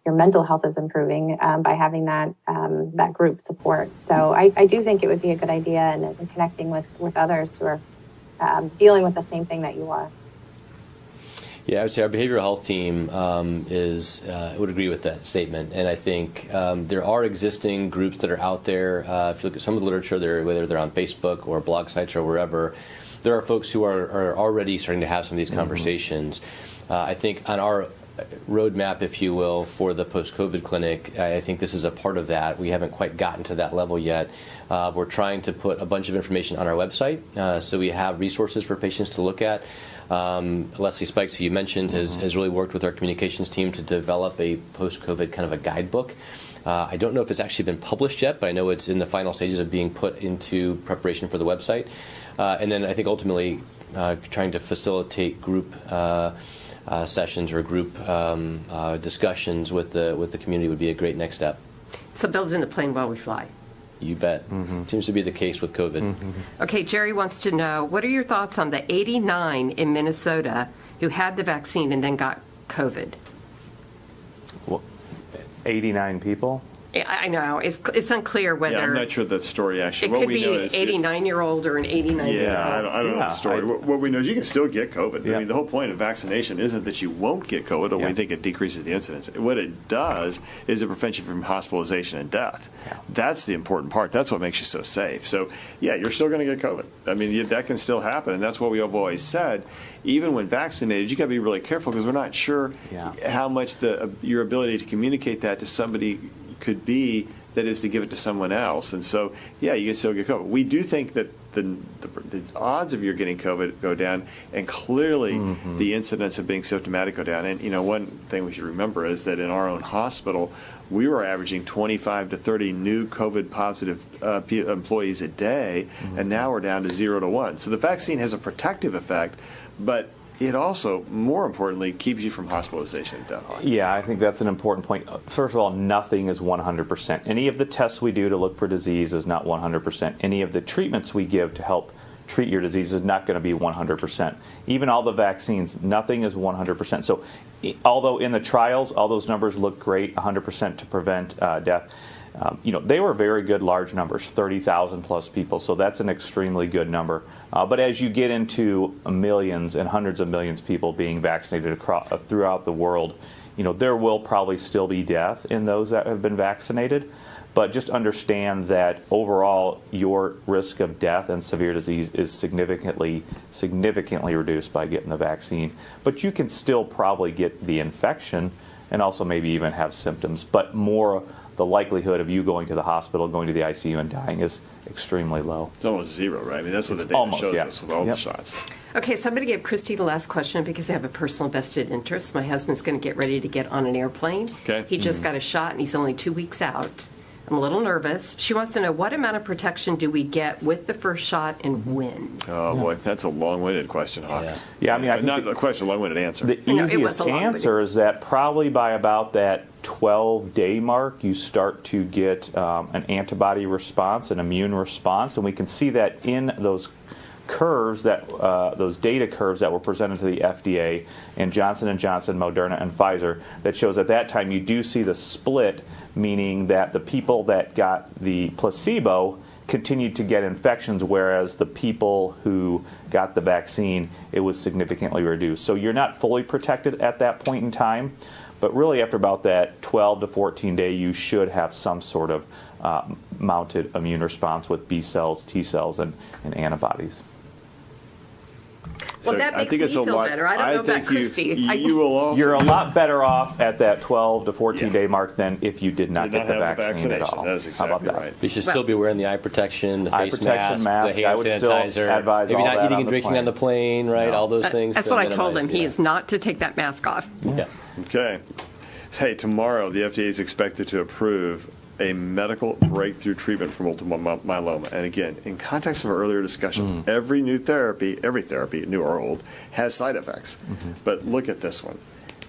mental health is improving by having that group support. So I do think it would be a good idea and connecting with others who are dealing with the same thing that you are. Yeah, I would say our behavioral health team would agree with that statement. And I think there are existing groups that are out there. If you look at some of the literature, whether they're on Facebook or blog sites or wherever, there are folks who are already starting to have some of these conversations. I think on our roadmap, if you will, for the post-COVID clinic, I think this is a part of that. We haven't quite gotten to that level yet. We're trying to put a bunch of information on our website, so we have resources for patients to look at. Leslie Spikes, who you mentioned, has really worked with our communications team to develop a post-COVID kind of a guidebook. I don't know if it's actually been published yet, but I know it's in the final stages of being put into preparation for the website. And then I think ultimately trying to facilitate group sessions or group discussions with the community would be a great next step. So build in the plane while we fly. You bet. Seems to be the case with COVID. Okay, Jerry wants to know, what are your thoughts on the 89 in Minnesota who had the vaccine and then got COVID? 89 people. I know. It's unclear whether... Yeah, I'm not sure that story actually. It what could we be know an is 89-year-old or an 89-year-old. Yeah, I don't know the story. What we know is you can still get COVID. Yeah. I mean, the whole point of vaccination isn't that you won't get COVID, or we think it decreases the incidence. What it does is it prevents you from hospitalization and death. Yeah. That's the important part. That's what makes you so safe. So, yeah, you're still going to get COVID. I mean, that can still happen, and that's what we have always said. Even when vaccinated, you got to be really careful because we're not sure how much your ability to communicate that to somebody could be, that is to give it to someone else. And so, yeah, you can still get COVID. We do think that the odds of your getting COVID go down, and clearly the incidence of being symptomatic go down. And, one thing we should remember is that in our own hospital, we were averaging 25 to 30 new COVID-positive employees a day, and now we're down to 0 to 1. So the vaccine has a protective effect, but it also, more importantly, keeps you from hospitalization and death. Yeah, I think that's an important point. First of all, nothing is 100%. Any of the tests we do to look for disease is not 100%. Any of the treatments we give to help treat your disease is not going to be 100%. Even all the vaccines, nothing is 100%. So although in the trials, all those numbers look great, 100% to prevent death, they were very good large numbers, 30,000 plus people, so that's an extremely good number. But as you get into millions and hundreds of millions of people being vaccinated throughout the world, there will probably still be death in those that have been vaccinated. But just understand that overall, your risk of death and severe disease is significantly reduced by getting the vaccine. But you can still probably get the infection and also maybe even have symptoms, but the likelihood of you going to the hospital, going to the ICU, and dying is extremely low. It's almost zero, right? I mean, that's what the data shows us with all the shots. Okay, so I'm going to give Christy the last question because I have a personal vested interest. My husband's going to get ready to get on an airplane. Okay. He just got a shot, and he's only 2 weeks out. I'm a little nervous. She wants to know, what amount of protection do we get with the first shot and when? Oh, boy, that's a long-winded question, Hawk. Yeah, I mean, I think not a question, a long-winded answer. The easiest answer is that probably by about that 12-day mark, you start to get an antibody response, an immune response, and we can see that in those curves, those data curves that were presented to the FDA in Johnson & Johnson, Moderna, and Pfizer, that shows at that time you do see the split, meaning that the people that got the placebo continued to get infections, whereas the people who got the vaccine, it was significantly reduced. So you're not fully protected at that point in time, but really after about that 12 to 14 day, you should have some sort of mounted immune response with B cells, T cells, and antibodies. Well, that makes me feel better. I don't know about Christy. You're a lot better off at that 12 to 14-day mark than if you did not get the vaccine at all. That's exactly right. You should still be wearing the eye protection, the face mask, the hand I would sanitizer. still advise maybe all not that eating and drinking on the plane, right? All those things. That's what I told him. He is not to take that mask off. Yeah. Okay. Hey, tomorrow the FDA is expected to approve a medical breakthrough treatment for multiple myeloma. And again, in context of our earlier discussion, every therapy, new or old, has side effects. But look at this one.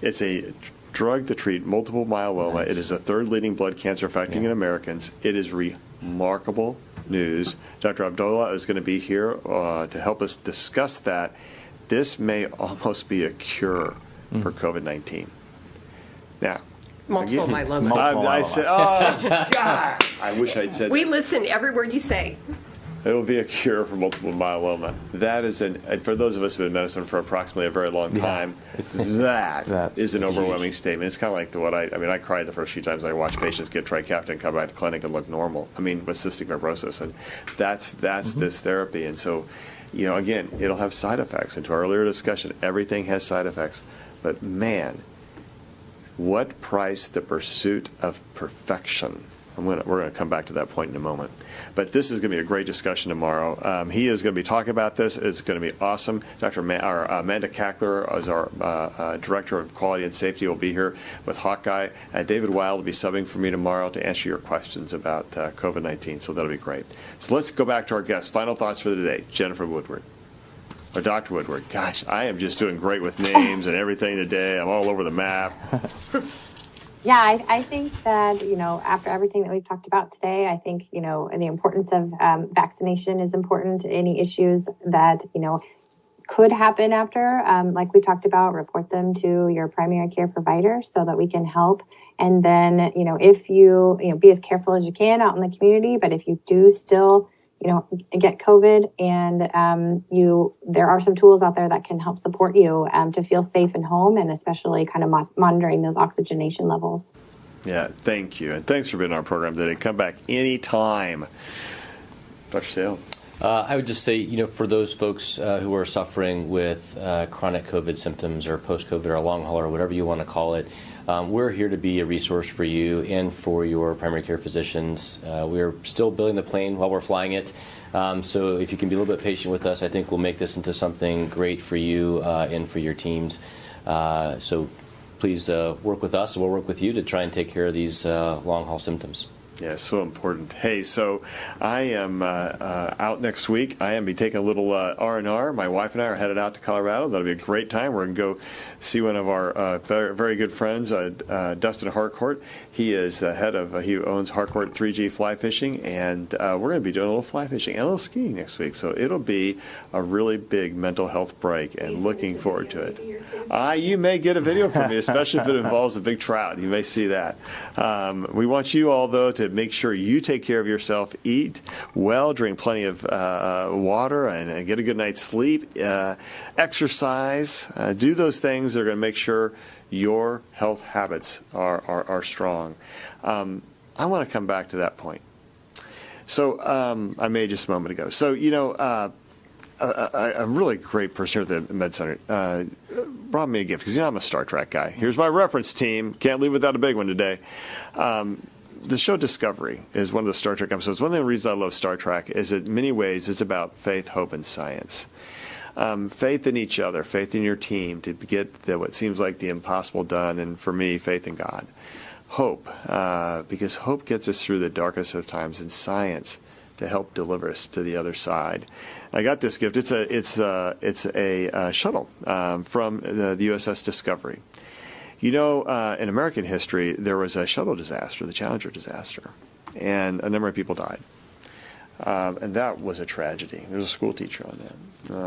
It's a drug to treat multiple myeloma. Nice. It is the third leading blood cancer affecting in Americans. It is remarkable news. Dr. Abdullah is going to be here to help us discuss that. This may almost be a cure for COVID-19. Now, multiple myeloma. I said, oh, God. I wish I'd said We that. listen to every word you say. It will be a cure for multiple myeloma. That is and for those of us who have been in medicine for approximately a very long time, that is an overwhelming huge statement. It's kind of like I cried the first few times I watched patients get Trikafta and come back to clinic and look normal. I mean, with cystic fibrosis. And that's this therapy. And so, again, it'll have side effects. And to our earlier discussion, everything has side effects. But man, what price the pursuit of perfection? We're going to come back to that point in a moment. But this is going to be a great discussion tomorrow. He is going to be talking about this. It's going to be awesome. Dr. Amanda Cackler, as our Director of Quality and Safety, will be here with Hawkeye. David Wild will be subbing for me tomorrow to answer your questions about COVID-19, so that'll be great. So let's go back to our guests. Final thoughts for the day. Jennifer Woodward. Or Dr. Woodward. Gosh, I am just doing great with names and everything today. I'm all over the map. Yeah, I think that, after everything that we've talked about today, I think, the importance of vaccination is important. Any issues that, could happen after, like we talked about, report them to your primary care provider so that we can help. And then, if you be as careful as you can out in the community, but if you do still, get COVID and there are some tools out there that can help support you to feel safe and home, and especially kind of monitoring those oxygenation levels. Yeah, thank you. And thanks for being on our program today. Come back anytime. Dr. Sale. I would just say, for those folks who are suffering with chronic COVID symptoms or post-COVID or a long haul or whatever you want to call it, we're here to be a resource for you and for your primary care physicians. We're still building the plane while we're flying it. So if you can be a little bit patient with us, I think we'll make this into something great for you and for your teams. So please work with us, and we'll work with you to try and take care of these long haul symptoms. Yeah, so important. Hey, so I am out next week. I am be taking a little R&R. My wife and I are headed out to Colorado. That'll be a great time. We're going to go see one of our very, very good friends, Dustin Harcourt. He is the head of, he owns Harcourt 3G Fly Fishing, and we're going to be doing a little fly fishing and a little skiing next week. So it'll be a really big mental health break, and looking forward to it. You may get a video from me, especially if it involves a big trout. You may see that. We want you all, though, to make sure you take care of yourself, eat well, drink plenty of water, and get a good night's sleep, exercise, do those things that are going to make sure your health habits are strong. I want to come back to that point. So I made just a moment ago. So, a really great person here at the Med Center brought me a gift, because I'm a Star Trek guy. Here's my reference team. Can't leave without a big one today. The show Discovery is one of the Star Trek episodes. One of the reasons I love Star Trek is that in many ways it's about faith, hope, and science. Faith in each other, faith in your team to get what seems like the impossible done, and for me, faith in God. Hope, because hope gets us through the darkest of times, and science to help deliver us to the other side. I got this gift. It's a shuttle from the USS Discovery. In American history, there was a shuttle disaster, the Challenger disaster, and a number of people died. And that was a tragedy. There was a school teacher on that.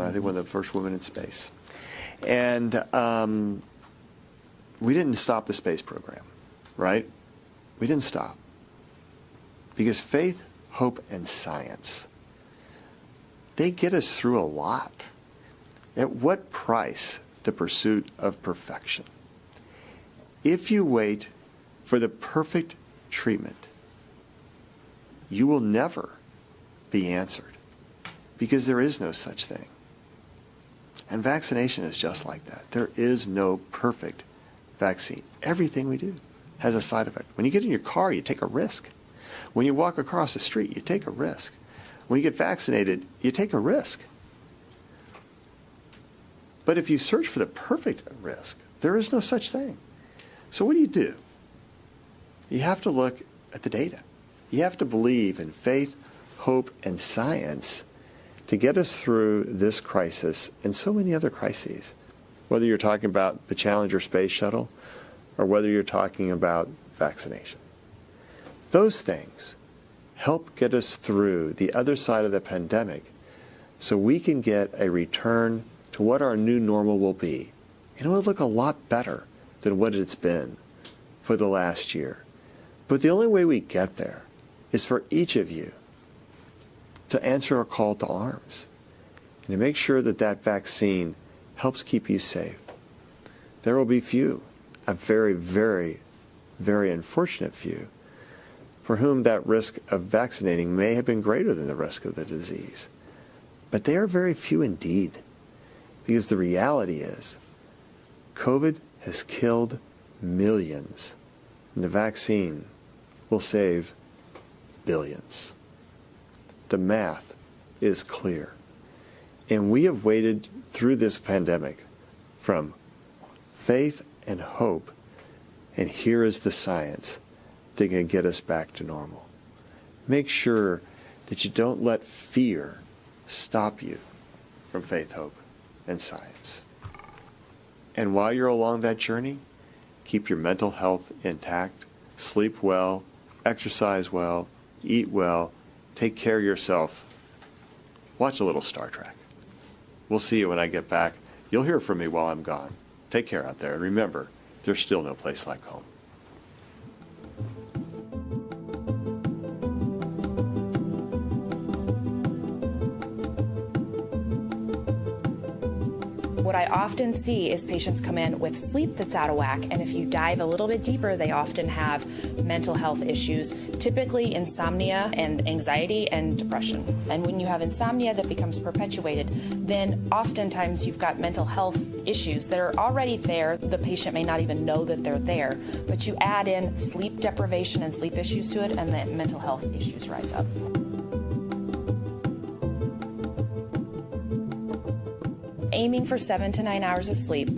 I think one of the first women in space. And we didn't stop the space program, right? We didn't stop. Because faith, hope, and science, they get us through a lot. At what price? The pursuit of perfection. If you wait for the perfect treatment, you will never be answered, because there is no such thing. And vaccination is just like that. There is no perfect vaccine. Everything we do has a side effect. When you get in your car, you take a risk. When you walk across the street, you take a risk. When you get vaccinated, you take a risk. But if you search for the perfect risk, there is no such thing. So what do? You have to look at the data. You have to believe in faith, hope, and science to get us through this crisis and so many other crises, whether you're talking about the Challenger space shuttle or whether you're talking about vaccination. Those things help get us through the other side of the pandemic so we can get a return to what our new normal will be. And it will look a lot better than what it's been for the last year. But the only way we get there is for each of you to answer a call to arms and to make sure that that vaccine helps keep you safe. There will be few, a very, very, very unfortunate few, for whom that risk of vaccinating may have been greater than the risk of the disease. But they are very few indeed, because the reality is COVID has killed millions, and the vaccine will save billions. The math is clear. And we have waited through this pandemic from faith and hope, and here is the science that can get us back to normal. Make sure that you don't let fear stop you from faith, hope, and science. And while you're along that journey, keep your mental health intact, sleep well, exercise well, eat well, take care of yourself. Watch a little Star Trek. We'll see you when I get back. You'll hear from me while I'm gone. Take care out there. And remember, there's still no place like home. What I often see is patients come in with sleep that's out of whack, and if you dive a little bit deeper, they often have mental health issues, typically insomnia and anxiety and depression. And when you have insomnia that becomes perpetuated, then oftentimes you've got mental health issues that are already there. The patient may not even know that they're there, but you add in sleep deprivation and sleep issues to it, and the mental health issues rise up. Aiming for 7 to 9 hours of sleep,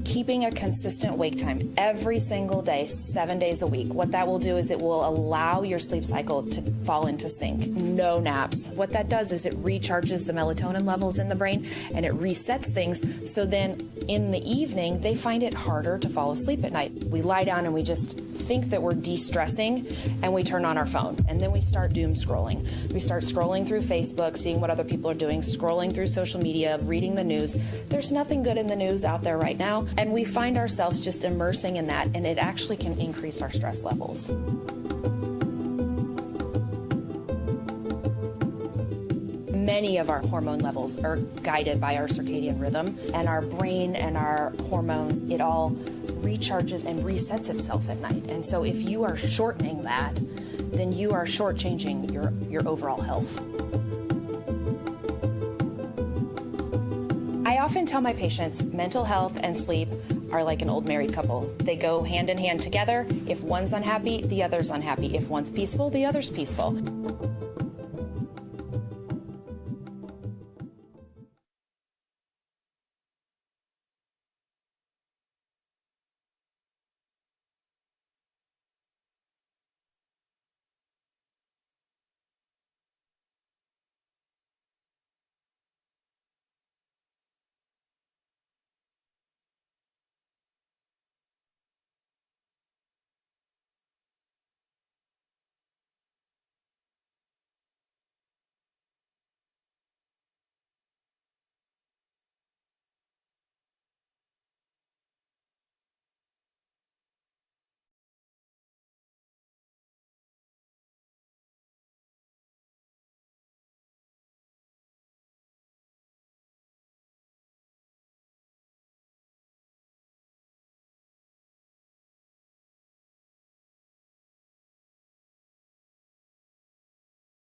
keeping a consistent wake time every single day, 7 days a week. What that will do is it will allow your sleep cycle to fall into sync. No naps. What that does is it recharges the melatonin levels in the brain and it resets things. So then in the evening, they find it harder to fall asleep at night. We lie down and we just think that we're de-stressing and we turn on our phone and then we start doom scrolling. We start scrolling through Facebook, seeing what other people are doing, scrolling through social media, reading the news. There's nothing good in the news out there right now, and we find ourselves just immersing in that, and it actually can increase our stress levels. Many of our hormone levels are guided by our circadian rhythm, and our brain and our hormone, it all recharges and resets itself at night. And so if you are shortening that, then you are shortchanging your overall health. I often tell my patients mental health and sleep are like an old married couple. They go hand in hand together. If one's unhappy, the other's unhappy. If one's peaceful, the other's peaceful.